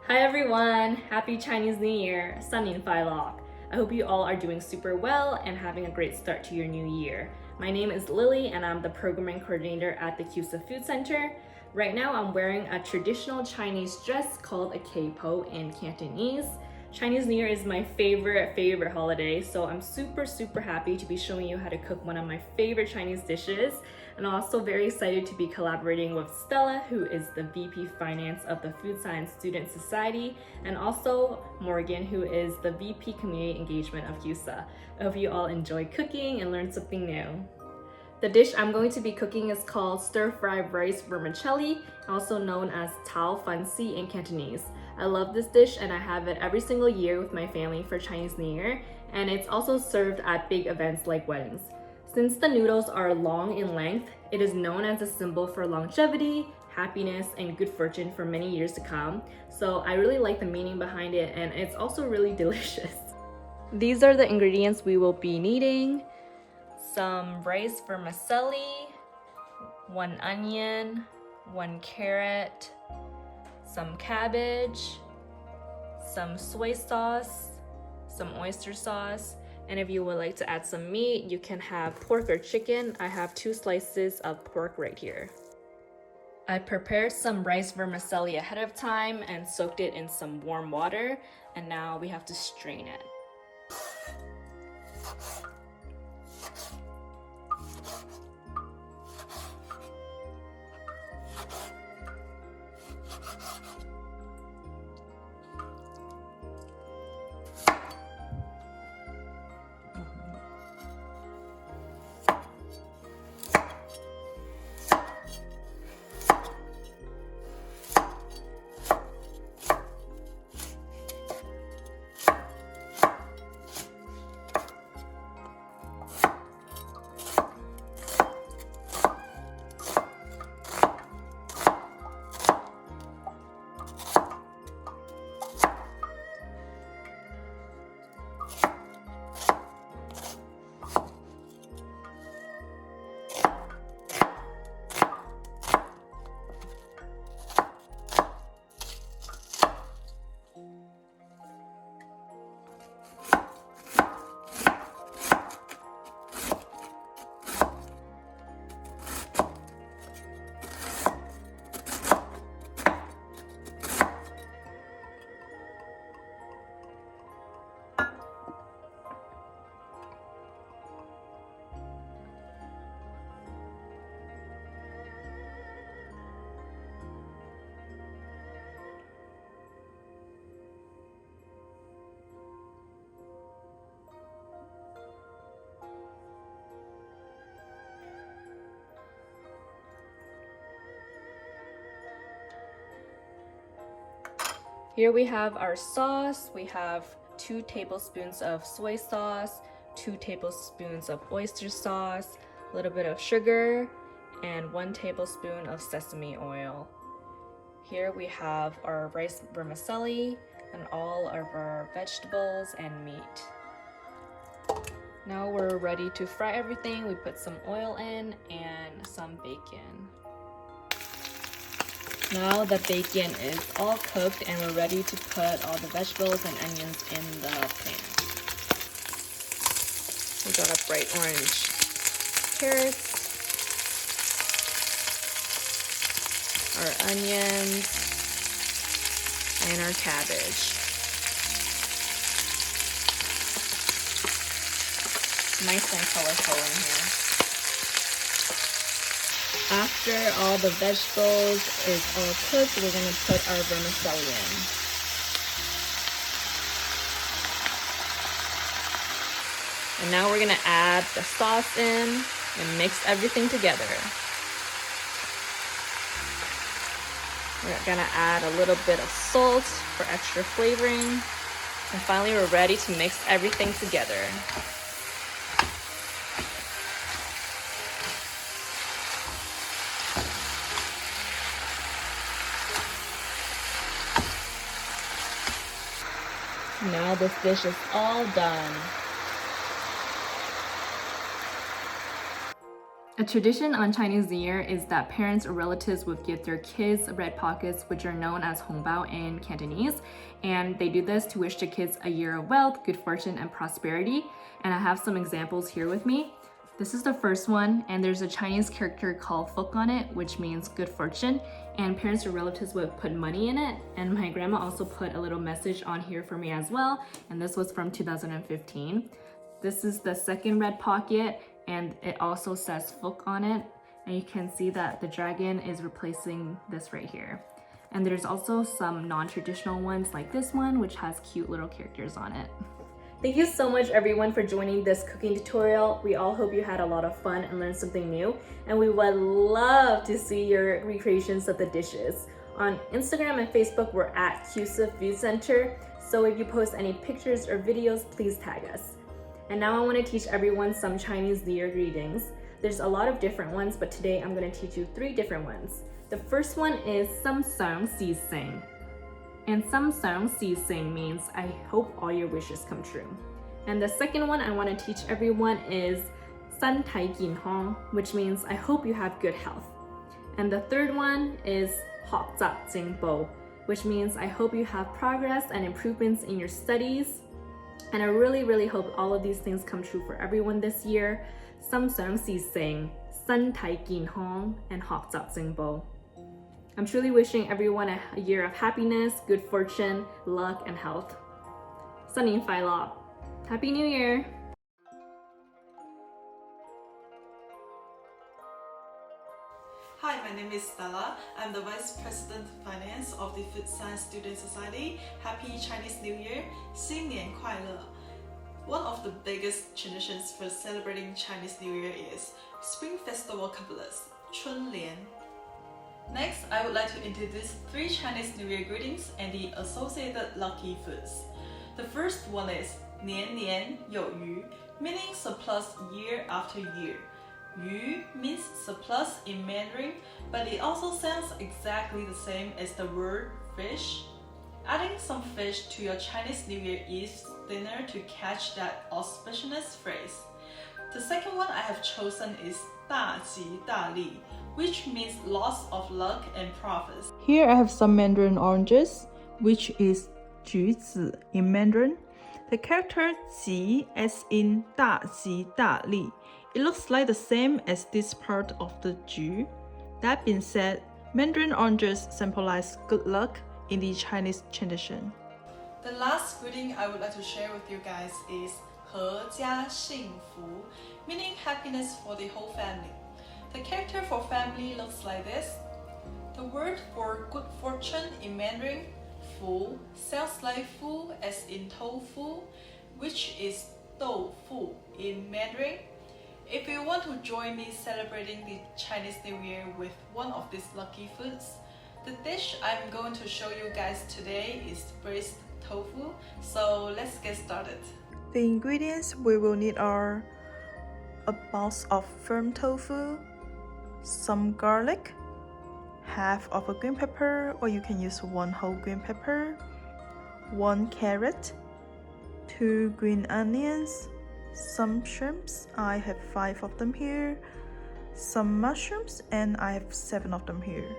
Hi everyone! Happy Chinese New Year! 新年快樂! I hope you all are doing super well and having a great start to your new year. My name is Lily and I'm the programming coordinator at the CUSA Food Center. Right now I'm wearing a traditional Chinese dress called a keipo in Cantonese. Chinese New Year is my favorite holiday, so I'm super happy to be showing you how to cook one of my favorite Chinese dishes. And I'm also very excited to be collaborating with Stella, who is the VP Finance of the Food Science Student Society, and also Morgan, who is the VP Community Engagement of CUSA. I hope you all enjoy cooking and learn something new. The dish I'm going to be cooking is called stir-fried rice vermicelli, also known as tao fan si in Cantonese. I love this dish and I have it every single year with my family for Chinese New Year, and it's also served at big events like weddings. Since the noodles are long in length, it is known as a symbol for longevity, happiness, and good fortune for many years to come. So I really like the meaning behind it, and it's also really delicious. These are the ingredients we will be needing. Some rice vermicelli, 1 onion, 1 carrot, some cabbage, some soy sauce, some oyster sauce, and if you would like to add some meat, you can have pork or chicken. I have 2 slices of pork right here. I prepared some rice vermicelli ahead of time and soaked it in some warm water, and now we have to strain it. Here we have our sauce. We have 2 tablespoons of soy sauce, 2 tablespoons of oyster sauce, a little bit of sugar, and 1 tablespoon of sesame oil. Here we have our rice vermicelli and all of our vegetables and meat. Now we're ready to fry everything. We put some oil in and some bacon. Now the bacon is all cooked and we're ready to put all the vegetables and onions in the pan. We got a bright orange carrots, our onions, and our cabbage. Nice and colorful in here. After all the vegetables is all cooked, we're going to put our vermicelli in. And now we're going to add the sauce in and mix everything together. We're going to add a little bit of salt for extra flavoring. And finally, we're ready to mix everything together. Now this dish is all done. A tradition on Chinese New Year is that parents or relatives would give their kids red pockets, which are known as hongbao in Cantonese, and they do this to wish the kids a year of wealth, good fortune, and prosperity. And I have some examples here with me. This is the first one, and there's a Chinese character called fuk on it, which means good fortune, and parents or relatives would put money in it. And my grandma also put a little message on here for me as well, and this was from 2015. This is the second red pocket, and it also says fuk on it, and you can see that the dragon is replacing this right here. And there's also some non-traditional ones like this one, which has cute little characters on it. Thank you so much everyone for joining this cooking tutorial. We all hope you had a lot of fun and learned something new, and we would love to see your recreations of the dishes. On Instagram and Facebook, we're at CUSA Food Center, so if you post any pictures or videos, please tag us. And now I want to teach everyone some Chinese New Year greetings. There's a lot of different ones, but today I'm going to teach you 3 different ones. The first one is Sam Song Si Sing. And Sam Song Si Sing means I hope all your wishes come true. And the second one I want to teach everyone is San Tai Gin Hong, which means I hope you have good health. And the third one is Hok Zap Jing Bo, which means I hope you have progress and improvements in your studies. And I really hope all of these things come true for everyone this year. Sam Song Si Sing, San Tai Gin Hong, and Hok Zap Jing Bo. I'm truly wishing everyone a year of happiness, good fortune, luck, and health. Sunny Phai Lok. Happy New Year! Hi, my name is Stella. I'm the Vice President of Finance of the Food Science Student Society. Happy Chinese New Year! 新年快乐! One of the biggest traditions for celebrating Chinese New Year is Spring Festival couplets, 春联. Next, I would like to introduce 3 Chinese New Year greetings and the associated lucky foods. The first one is 年年有余, meaning surplus year after year. Yu means surplus in Mandarin, but it also sounds exactly the same as the word fish. Adding some fish to your Chinese New Year Eve dinner to catch that auspicious phrase. The second one I have chosen is 大吉大利, which means loss of luck and profits. Here I have some mandarin oranges, which is 橘子 in Mandarin. The character 吉 as in 大吉大利. It looks like the same as this part of the 橘. That being said, mandarin oranges symbolize good luck in the Chinese tradition. The last greeting I would like to share with you guys is 阖家幸福, meaning happiness for the whole family. The character for family looks like this. The word for good fortune in Mandarin, 福, sounds like fu as in tofu, which is 豆腐 in Mandarin. If you want to join me celebrating the Chinese New Year with one of these lucky foods, the dish I'm going to show you guys today is braised tofu, so let's get started. The ingredients we will need are a box of firm tofu, some garlic, half of a green pepper, or you can use 1 whole green pepper, 1 carrot, 2 green onions, some shrimps, I have 5 of them here, some mushrooms, and I have 7 of them here.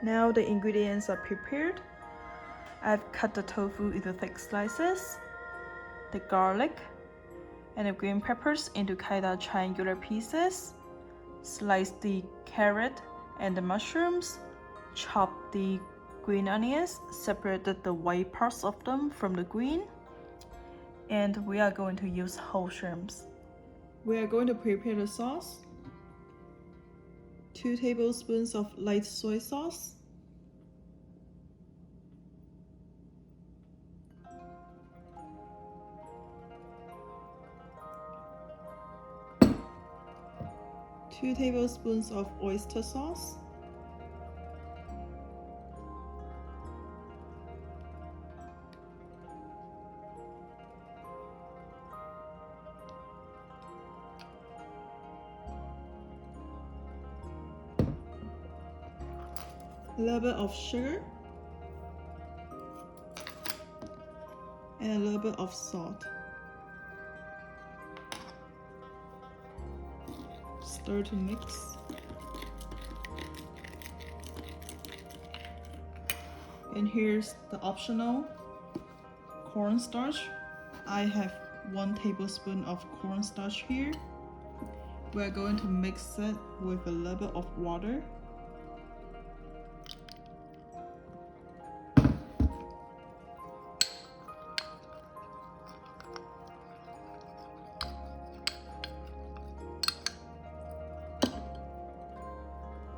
Now the ingredients are prepared. I've cut the tofu into thick slices, the garlic and the green peppers into kind of triangular pieces, sliced the carrot and the mushrooms, chopped the green onions, separated the white parts of them from the green, and we are going to use whole shrimps. We are going to prepare the sauce. 2 tablespoons of light soy sauce, 2 tablespoons of oyster sauce, 'a little bit of sugar, and a little bit of salt. Stir to mix. And here's the optional cornstarch. I have 1 tablespoon of cornstarch here. We're going to mix it with a little bit of water.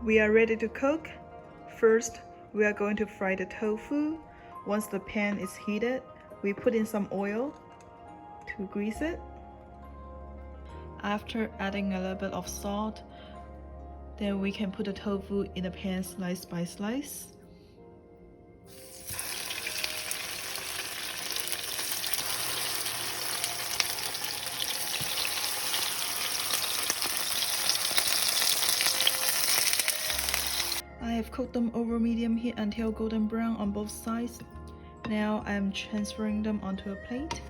We are ready to cook. First, we are going to fry the tofu. Once the pan is heated, we put in some oil to grease it. After adding a little bit of salt, then we can put the tofu in the pan slice by slice. I have cooked them over medium heat until golden brown on both sides. Now I'm transferring them onto a plate.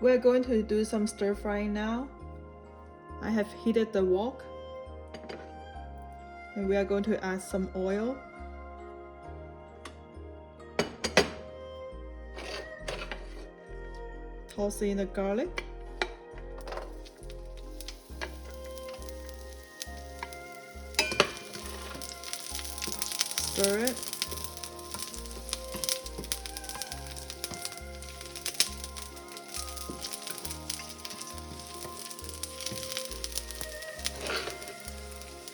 We're going to do some stir frying now. I have heated the wok, and we are going to add some oil. Toss in the garlic. Stir it.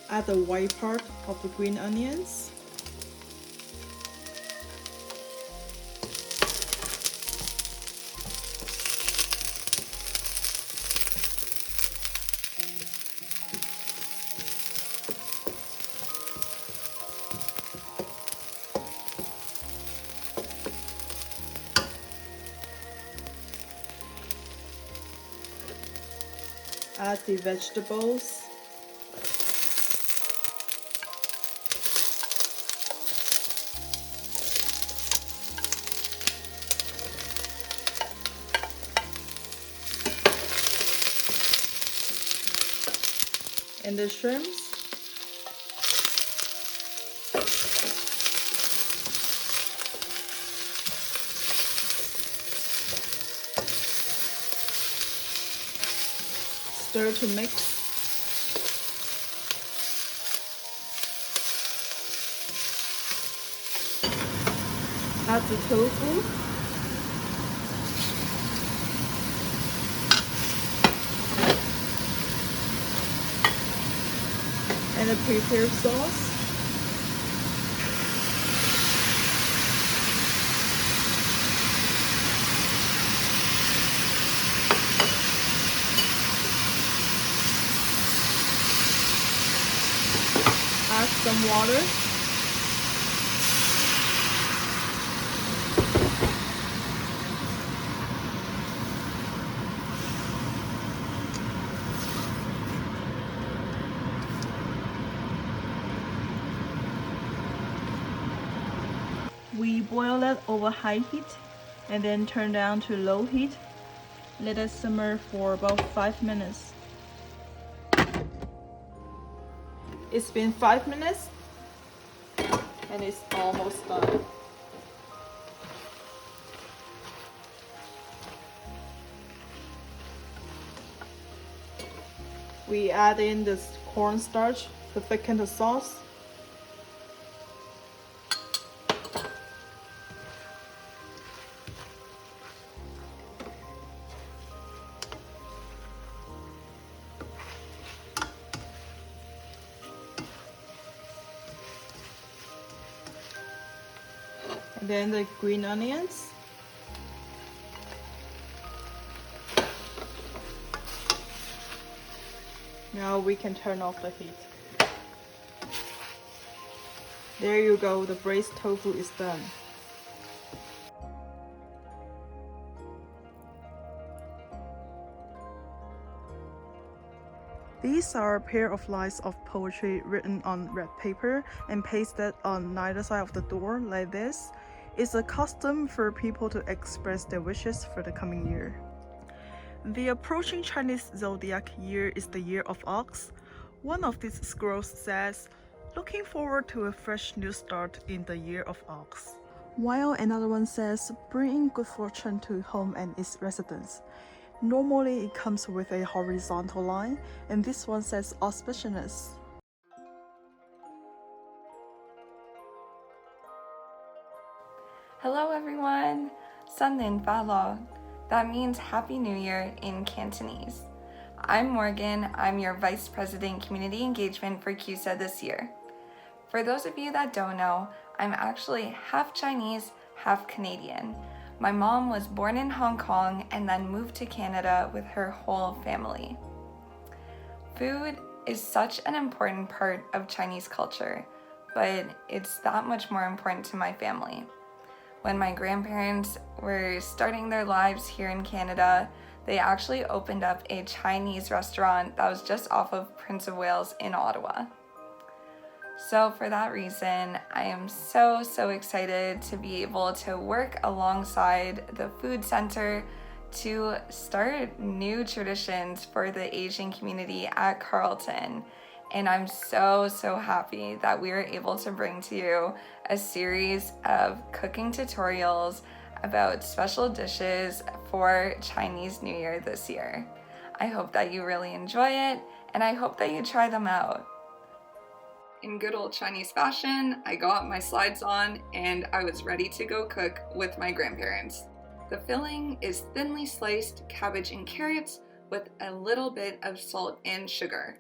Add the white part of the green onions. Add the vegetables. And the shrimps. Stir to mix. Add the tofu. And the prepared sauce. Add some water. We boil it over high heat and then turn down to low heat. Let it simmer for about 5 minutes. It's been 5 minutes And it's almost done. We add in this cornstarch to thicken the sauce. And then the green onions. Now we can turn off the heat. There you go, the braised tofu is done. These are a pair of lines of poetry written on red paper and pasted on either side of the door like this. It's a custom for people to express their wishes for the coming year. The approaching Chinese zodiac year is the year of ox. One of these scrolls says, "Looking forward to a fresh new start in the year of ox." While another one says, "Bringing good fortune to home and its residents." Normally it comes with a horizontal line, and this one says auspiciousness. Hello everyone! CNYQandA. That means Happy New Year in Cantonese. I'm Morgan. I'm your Vice President Community Engagement for CUSA this year. For those of you that don't know, I'm actually half Chinese, half Canadian. My mom was born in Hong Kong and then moved to Canada with her whole family. Food is such an important part of Chinese culture, but it's that much more important to my family. When my grandparents were starting their lives here in Canada, they actually opened up a Chinese restaurant that was just off of Prince of Wales in Ottawa. So for that reason, I am so excited to be able to work alongside the food center to start new traditions for the Asian community at Carleton. And I'm so happy that we were able to bring to you a series of cooking tutorials about special dishes for Chinese New Year this year. I hope that you really enjoy it, and I hope that you try them out. In good old Chinese fashion, I got my slides on and I was ready to go cook with my grandparents. The filling is thinly sliced cabbage and carrots with a little bit of salt and sugar.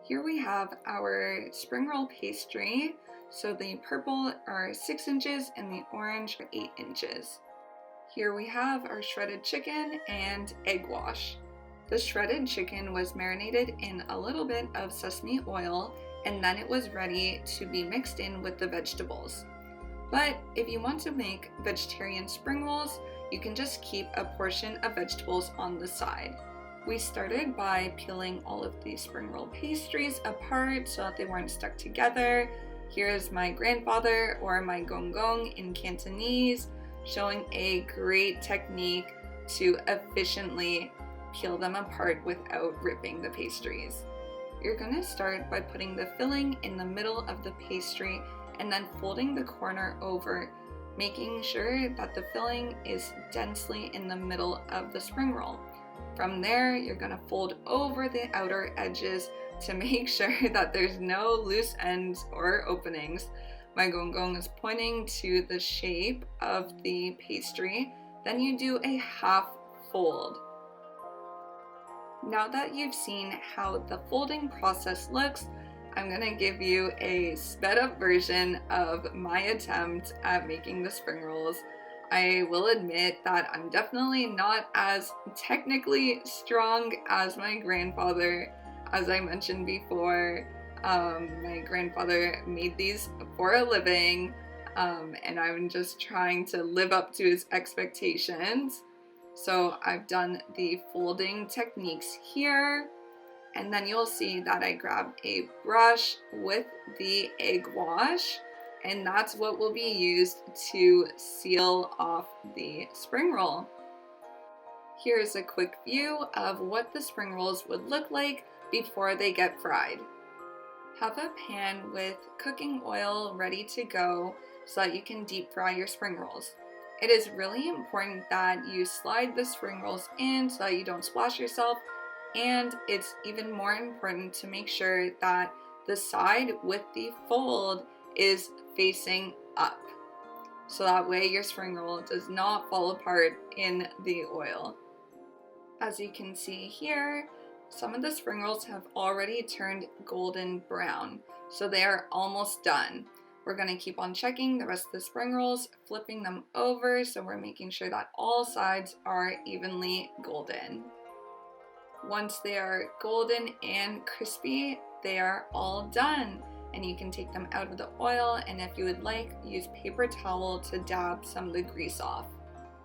Here we have our spring roll pastry. So the purple are 6 inches and the orange are 8 inches. Here we have our shredded chicken and egg wash. The shredded chicken was marinated in a little bit of sesame oil, and then it was ready to be mixed in with the vegetables. But if you want to make vegetarian spring rolls, you can just keep a portion of vegetables on the side. We started by peeling all of these spring roll pastries apart so that they weren't stuck together. Here's my grandfather, or my gong gong in Cantonese, showing a great technique to efficiently peel them apart without ripping the pastries. You're going to start by putting the filling in the middle of the pastry and then folding the corner over, making sure that the filling is densely in the middle of the spring roll. From there, you're going to fold over the outer edges to make sure that there's no loose ends or openings. My gong gong is pointing to the shape of the pastry. Then you do a half fold. Now that you've seen how the folding process looks, I'm gonna give you a sped up version of my attempt at making the spring rolls. I will admit that I'm definitely not as technically strong as my grandfather. As I mentioned before, my grandfather made these for a living, and I'm just trying to live up to his expectations. So I've done the folding techniques here, and then you'll see that I grab a brush with the egg wash, and that's what will be used to seal off the spring roll. Here's a quick view of what the spring rolls would look like before they get fried. Have a pan with cooking oil ready to go so that you can deep fry your spring rolls. It is really important that you slide the spring rolls in so that you don't splash yourself, and it's even more important to make sure that the side with the fold is facing up, so that way your spring roll does not fall apart in the oil. As you can see here, some of the spring rolls have already turned golden brown, so they are almost done. We're going to keep on checking the rest of the spring rolls, flipping them over so we're making sure that all sides are evenly golden. Once they are golden and crispy, they are all done, and you can take them out of the oil, and if you would like, use paper towel to dab some of the grease off.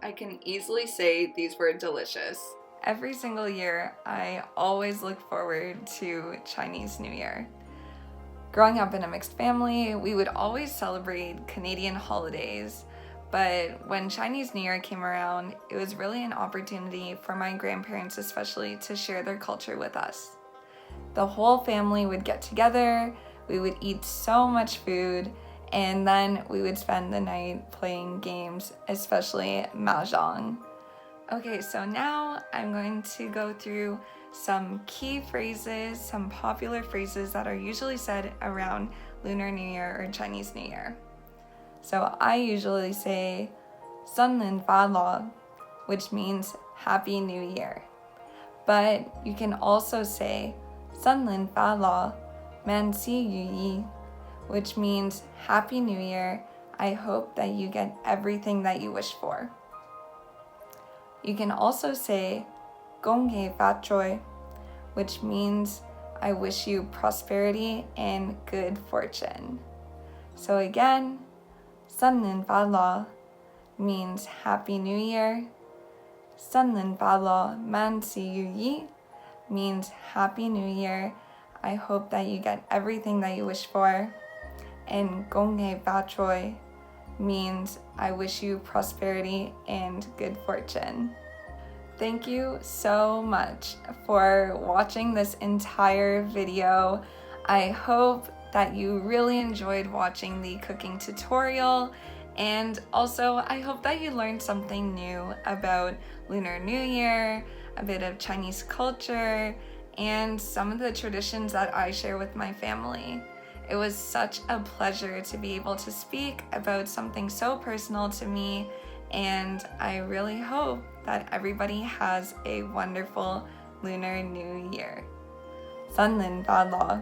I can easily say these were delicious. Every single year, I always look forward to Chinese New Year. Growing up in a mixed family, we would always celebrate Canadian holidays, but when Chinese New Year came around, it was really an opportunity for my grandparents especially to share their culture with us. The whole family would get together, we would eat so much food, and then we would spend the night playing games, especially mahjong. Okay, so now I'm going to go through some key phrases, some popular phrases that are usually said around Lunar New Year or Chinese New Year. So I usually say 新年快乐, which means Happy New Year. But you can also say 新年快乐, 万事如意, which means Happy New Year. I hope that you get everything that you wish for. You can also say 恭喜發財, which means I wish you prosperity and good fortune. So again, 新年快樂 means Happy New Year. 新年快樂萬事如意 means Happy New Year. I hope that you get everything that you wish for. And 恭喜發財 means I wish you prosperity and good fortune. Thank you so much for watching this entire video. I hope that you really enjoyed watching the cooking tutorial, and also I hope that you learned something new about Lunar New Year, a bit of Chinese culture, and some of the traditions that I share with my family. It was such a pleasure to be able to speak about something so personal to me, and I really hope that everybody has a wonderful Lunar New Year. 新年快樂!